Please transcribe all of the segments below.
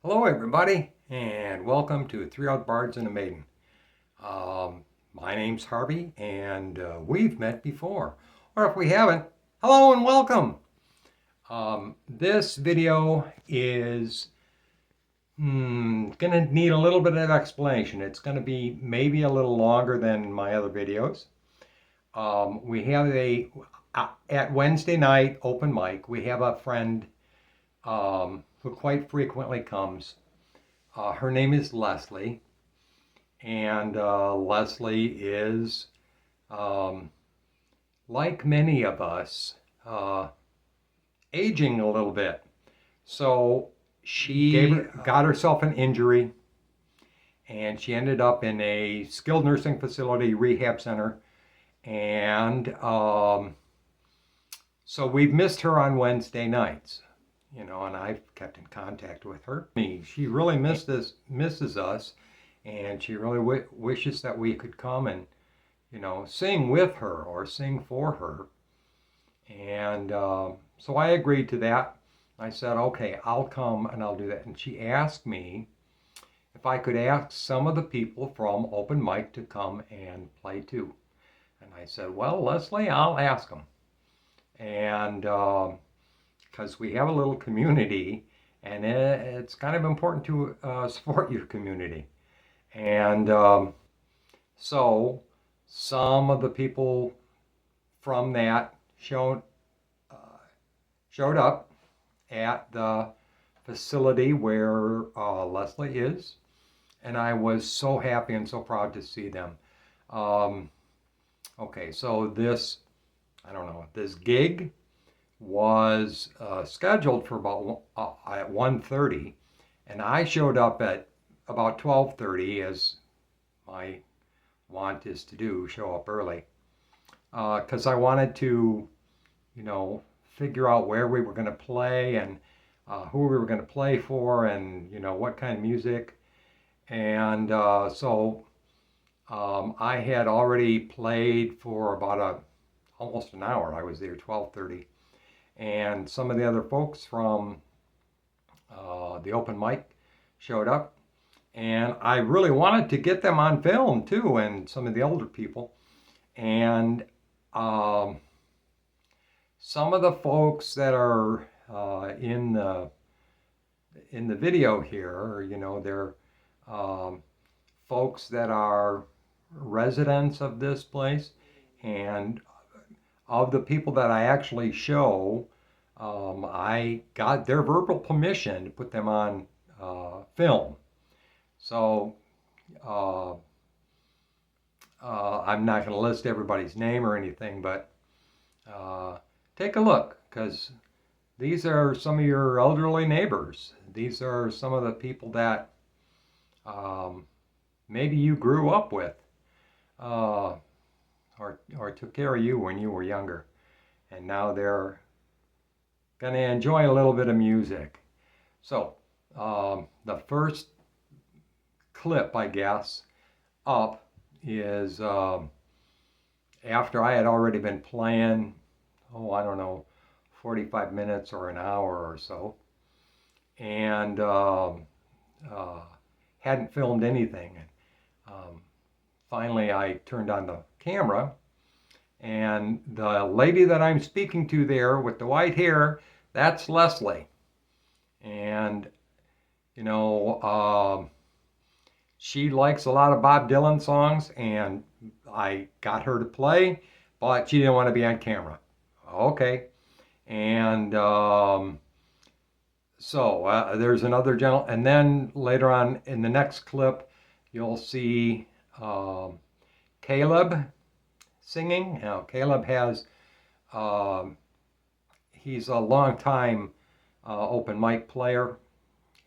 Hello everybody, and welcome to Three Old Bards and a Maiden. My name's Harvey, and we've met before. Or if we haven't, hello and welcome. This video is going to need a little bit of explanation. It's going to be maybe a little longer than my other videos. We have at Wednesday night open mic, we have a friend who quite frequently comes. Her name is Leslie, and Leslie is, like many of us, aging a little bit. So she got herself an injury, and she ended up in a skilled nursing facility rehab center, and so we've missed her on Wednesday nights. And I've kept in contact with her. She really misses us, and she really wishes that we could come and, sing with her or sing for her. And so I agreed to that. I said, okay, I'll come and I'll do that. And she asked me if I could ask some of the people from open mic to come and play too. And I said, well, Leslie, I'll ask them. And because we have a little community, and it's kind of important to support your community. And so some of the people from that showed up at the facility where Leslie is, and I was so happy and so proud to see them. Okay, so this gig was scheduled for about at 1:30, and I showed up at about 12:30, as my want is to do, show up early, because I wanted to, figure out where we were going to play and who we were going to play for, and what kind of music. And so I had already played for about almost an hour. I was there 12:30. And some of the other folks from the open mic showed up, and I really wanted to get them on film too, and some of the older people. And some of the folks that are in the video here, they're folks that are residents of this place, and of the people that I actually show, I got their verbal permission to put them on film. So I'm not going to list everybody's name or anything, but take a look, because these are some of your elderly neighbors. These are some of the people that maybe you grew up with. Or took care of you when you were younger, and now they're going to enjoy a little bit of music. So the first clip, I guess, up is after I had already been playing, 45 minutes or an hour or so, and hadn't filmed anything. Finally, I turned on the camera, and the lady that I'm speaking to there with the white hair, that's Leslie. And, she likes a lot of Bob Dylan songs, and I got her to play, but she didn't want to be on camera. Okay. And so there's another gentleman, and then later on in the next clip, you'll see Caleb singing. Now, Caleb has, he's a long-time open mic player,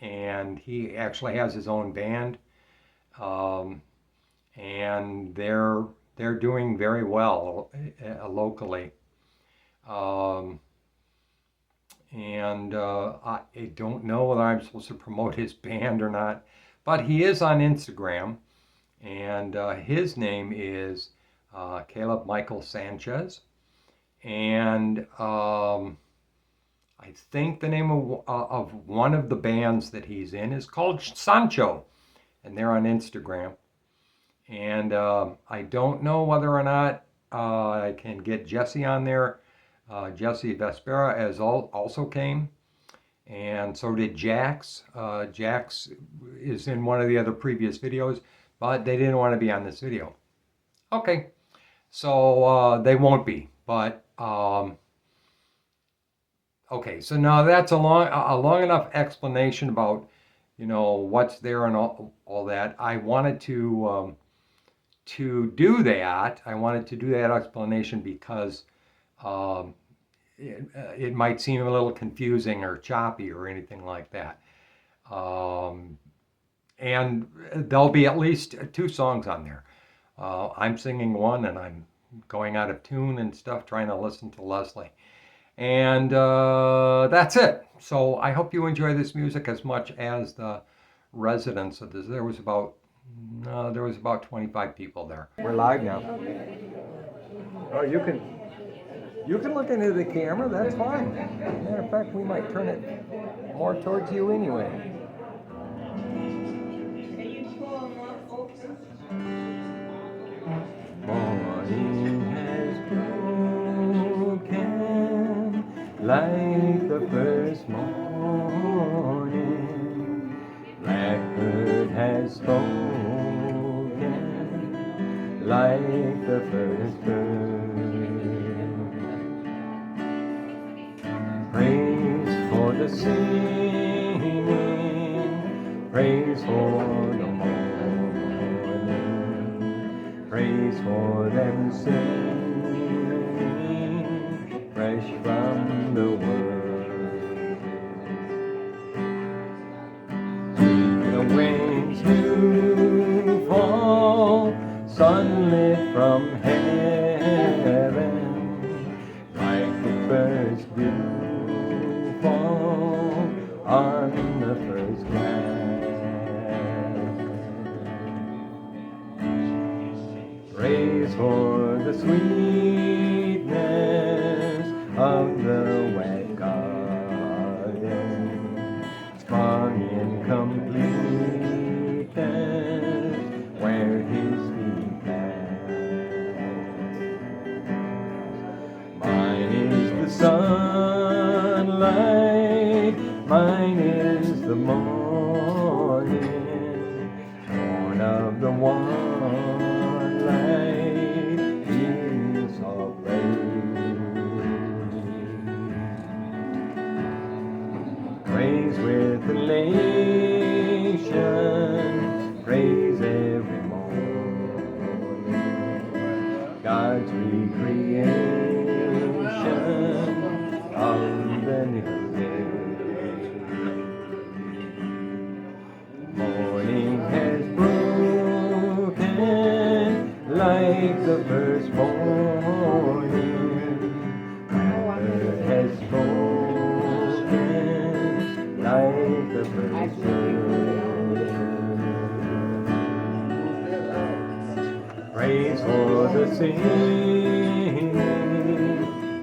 and he actually has his own band, and they're doing very well locally. And I don't know whether I'm supposed to promote his band or not, but he is on Instagram, and his name is Caleb Michael Sanchez. And I think the name of one of the bands that he's in is called Sancho, and they're on Instagram. And I don't know whether or not I can get Jessie on there. Jessie Vespera also came, and so did Jax. Jax is in one of the other previous videos, but they didn't want to be on this video. Okay, so they won't be, but okay. So now that's a long enough explanation about, you know, what's there and all that. I wanted to do that. I wanted to do that explanation because it might seem a little confusing or choppy or anything like that. And there'll be at least 2 songs on there. I'm singing one and I'm going out of tune and stuff, trying to listen to Leslie. And that's it. So I hope you enjoy this music as much as the residents of this. There was about 25 people there. We're live now. Oh, you can look into the camera. That's fine. Matter of fact, we might turn it more towards you anyway. Morning has broken like the first morning. Blackbird has spoken like the first bird. Praise for the singing, praise for the morning, praise for them singing, fresh from the word. The wings to fall, sunlit from heaven, like the first dew fall on the first glance. Praise for the sweetness of the wet garden, sprung in completeness where his feet pass. Mine is the sunlight, mine is the morning, born of the one light in soft praise with elation, praise every morning, God's recreation of the new day. Morning has broken like the first morning, Blackbird has spoken like the first bird. Praise for the singing,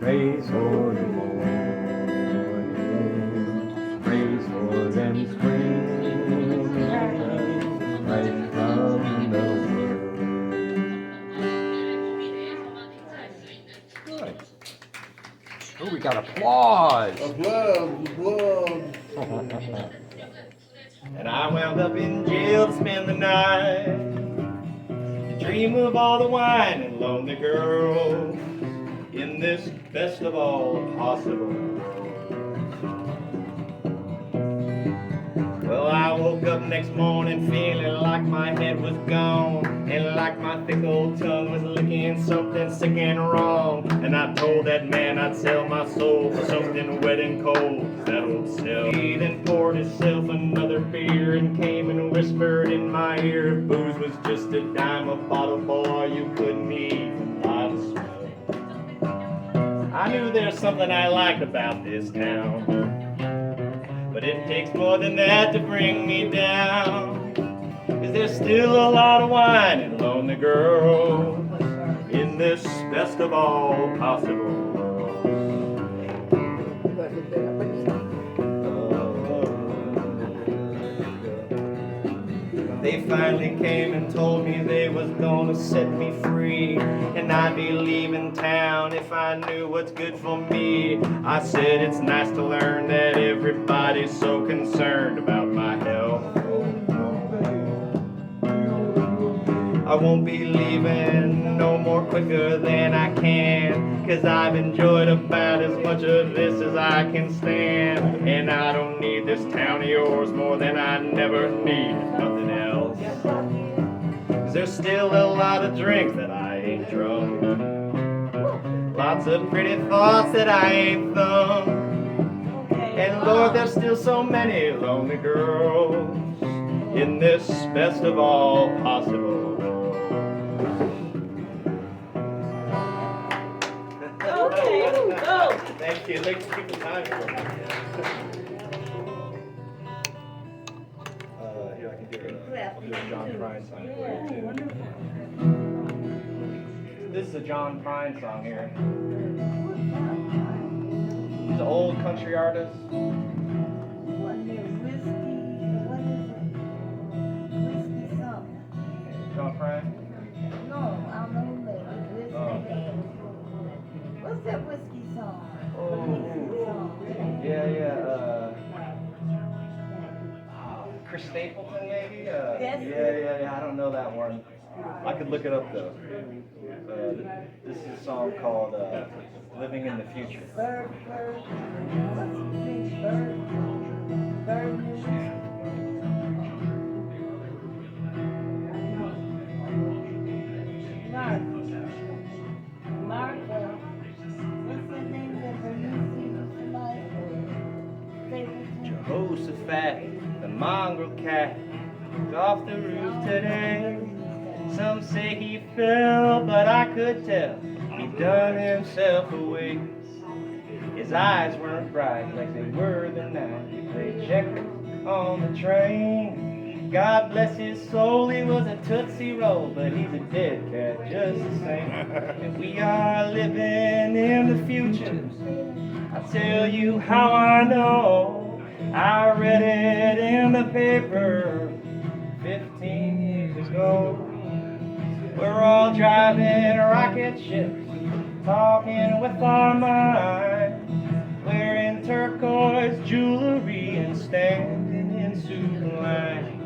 praise for the morning, praise for them springing right from the word. Good. Oh, we got applause. Applause. And I wound up in jail to spend the night, to dream of all the wine and lonely girls in this best of all possible world. Well, I woke up next morning feeling like my head was gone, and like my thick old tongue was licking something sick and wrong. And I told that man I'd sell my soul for something wet and cold. That old cell. He then poured himself another beer and came and whispered in my ear, if booze was just a dime a bottle, boy, you couldn't even buy the smell. I knew there's something I liked about this town, but it takes more than that to bring me down. 'Cause there's still a lot of wine and lonely girls in this best of all possible worlds. They finally came and told me they was gonna set me free, and I'd be leaving town if I knew what's good for me. I said it's nice to learn that everybody's so concerned about my health. I won't be leaving no more quicker than I can, 'cause I've enjoyed about as much of this as I can stand. And I don't need this town of yours more than I never need nothing else. 'Cause there's still a lot of drinks that I ain't drunk, lots of pretty thoughts that I ain't thunk, and Lord, there's still so many lonely girls in this best of all possible. Okay, go. Thank you. Thanks for keeping time for me. Here, I can do a John Prine song for you, too. This is a John Prine song here. He's an old country artist. What is whiskey? What is it? Whiskey something. John Prine? No, I don't know who made it. Whiskey. Oh. What's that whiskey song? Oh. Whiskey song. Yeah. Chris Stapleton, maybe? Yes. Yeah. I don't know that one. I could look it up though. This is a song called "Living in the Future." Bird. What's the big bird? Bird music. Mark. What's the name of the music tonight? Jehoshaphat, the mongrel cat, is off the roof today. Some say he fell, but I could tell he done himself away. His eyes weren't bright like they were the night he played checkers on the train. God bless his soul, he was a Tootsie Roll, but he's a dead cat just the same. And we are living in the future. I'll tell you how I know. I read it in the paper 15 years ago. We're all driving rocket ships, talking with our minds, wearing turquoise jewelry and standing in suit lines.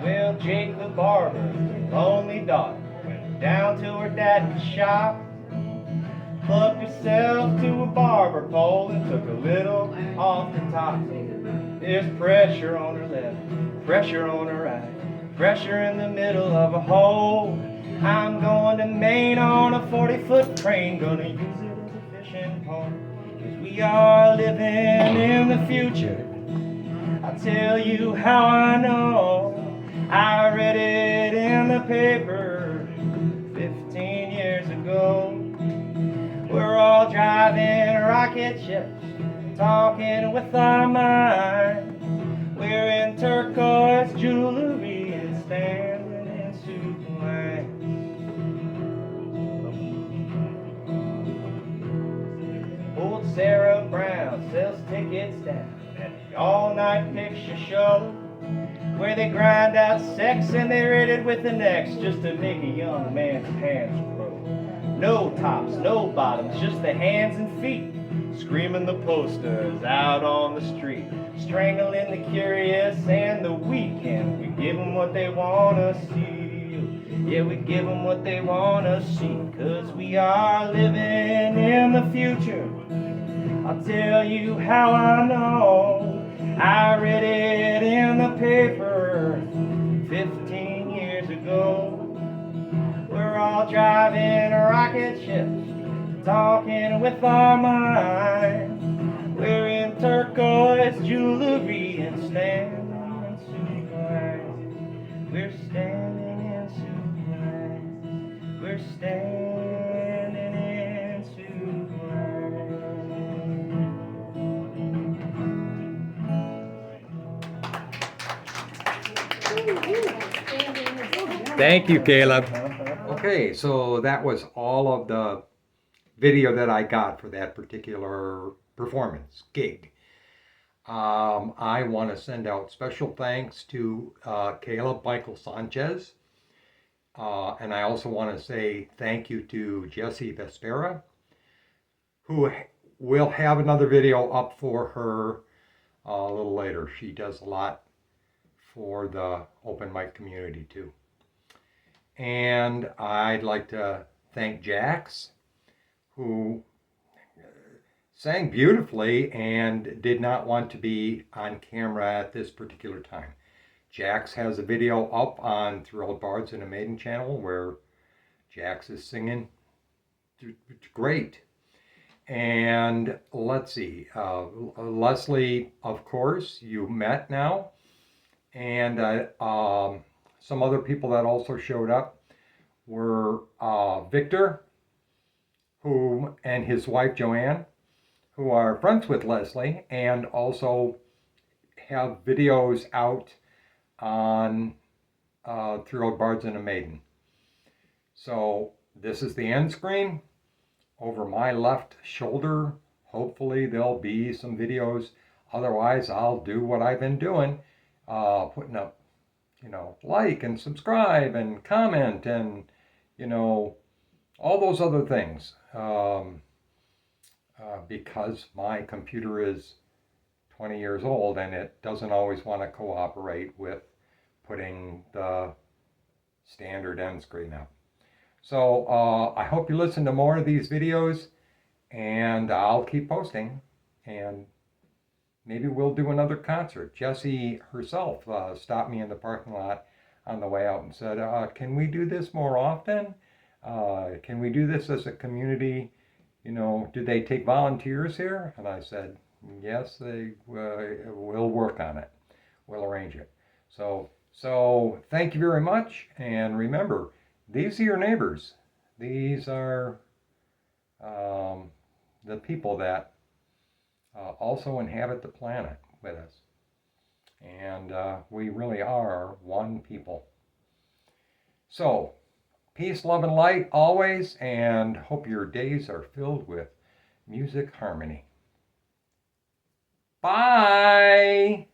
Well, Jake the barber, lonely daughter, went down to her daddy's shop, plugged herself to a barber pole and took a little off the top. There's pressure on her left, pressure on her right, pressure in the middle of a hole. I'm going to Maine on a 40-foot crane, gonna use it as a fishing pole. 'Cause we are living in the future. I'll tell you how I know. I read it in the paper 15 years ago. We're all driving rocket ships, talking with our minds, wearing turquoise jewelry and standing in suit lines. Old Sarah Brown sells tickets down at the all-night picture show, where they grind out sex and they rate it with the next just to make a young man's pants grow. No tops, no bottoms, just the hands and feet, screaming the posters out on the street, strangling the curious and the weak, and we give them what they want to see. Yeah, we give them what they want to see, 'cause we are living in the future. I'll tell you how I know. I read it in the paper 15 years ago. We're all driving rocket ships, talking with our minds, wearing turquoise jewelry and standing in suit lines. We're standing in suit lines. We're standing in suit lines. Thank you, Caleb. Okay, so that was all of the video that I got for that particular performance, gig. I want to send out special thanks to Caleb Michael Sanchez. And I also want to say thank you to Jessie Vespera, who will have another video up for her a little later. She does a lot for the open mic community too. And I'd like to thank Jax, who sang beautifully and did not want to be on camera at this particular time. Jax has a video up on Old Bards and a Maiden channel where Jax is singing. It's great. And let's see, Leslie, of course, you met now. And some other people that also showed up were Victor, who and his wife Joann, who are friends with Leslie and also have videos out on Old Bards and a Maiden. So this is the end screen. Over my left shoulder, hopefully there'll be some videos. Otherwise, I'll do what I've been doing, putting up, like and subscribe and comment and, all those other things. Because my computer is 20 years old and it doesn't always want to cooperate with putting the standard end screen up. So I hope you listen to more of these videos, and I'll keep posting, and maybe we'll do another concert. Jessie herself stopped me in the parking lot on the way out and said, can we do this more often? Can we do this as a community? Do they take volunteers here? And I said, yes, they will work on it. We'll arrange it. So thank you very much. And remember, these are your neighbors. These are the people that also inhabit the planet with us. And we really are one people. So, peace, love, and light always, and hope your days are filled with music harmony. Bye!